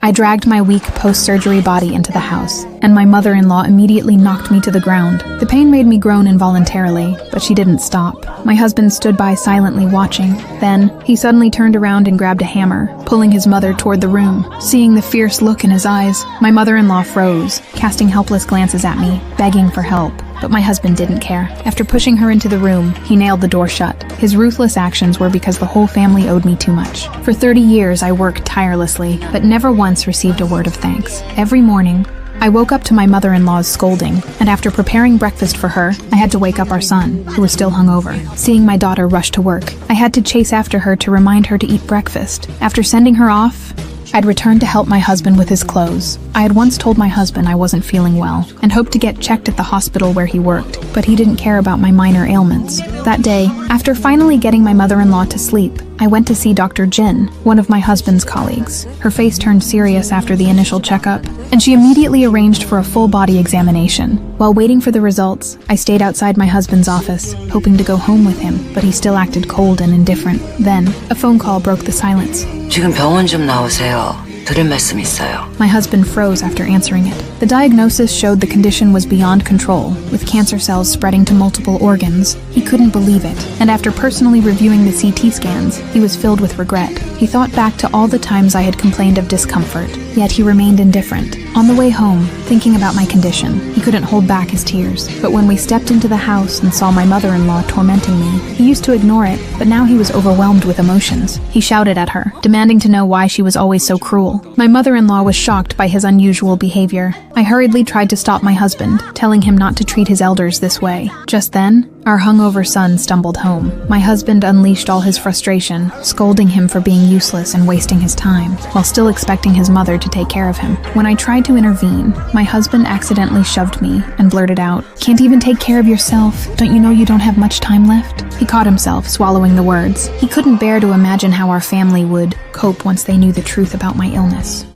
I dragged my weak post-surgery body into the house, and my mother-in-law immediately knocked me to the ground. The pain made me groan involuntarily, but she didn't stop. My husband stood by silently watching. Then, he suddenly turned around and grabbed a hammer, pulling his mother toward the room. Seeing the fierce look in his eyes, my mother-in-law froze, casting helpless glances at me, begging for help. But my husband didn't care. After pushing her into the room, he nailed the door shut. His ruthless actions were because the whole family owed me too much. For 30 years, I worked tirelessly, but never once received a word of thanks. Every morning, I woke up to my mother-in-law's scolding, and after preparing breakfast for her, I had to wake up our son, who was still hungover. Seeing my daughter rush to work, I had to chase after her to remind her to eat breakfast. After sending her off, I'd returned to help my husband with his clothes. I had once told my husband I wasn't feeling well and hoped to get checked at the hospital where he worked, but he didn't care about my minor ailments. That day, after finally getting my mother-in-law to sleep, I went to see Dr. Jin, one of my husband's colleagues. Her face turned serious after the initial checkup, and she immediately arranged for a full-body examination. While waiting for the results, I stayed outside my husband's office, hoping to go home with him, but he still acted cold and indifferent. Then, a phone call broke the silence. 지금 병원 좀 나오세요. 드릴 말씀 있어요. My husband froze after answering it. The diagnosis showed the condition was beyond control, with cancer cells spreading to multiple organs. He couldn't believe it, and after personally reviewing the CT scans, he was filled with regret. He thought back to all the times I had complained of discomfort, yet he remained indifferent. On the way home, thinking about my condition, he couldn't hold back his tears. But when we stepped into the house and saw my mother-in-law tormenting me, he used to ignore it, but now he was overwhelmed with emotions. He shouted at her, demanding to know why she was always so cruel. My mother-in-law was shocked by his unusual behavior. I hurriedly tried to stop my husband, telling him not to treat his elders this way. Just then, our hungover son stumbled home. My husband unleashed all his frustration, scolding him for being useless and wasting his time, while still expecting his mother to take care of him. When I tried to intervene, my husband accidentally shoved me and blurted out, "Can't even take care of yourself? Don't you know you don't have much time left?" He caught himself, swallowing the words. He couldn't bear to imagine how our family would cope once they knew the truth about my illness.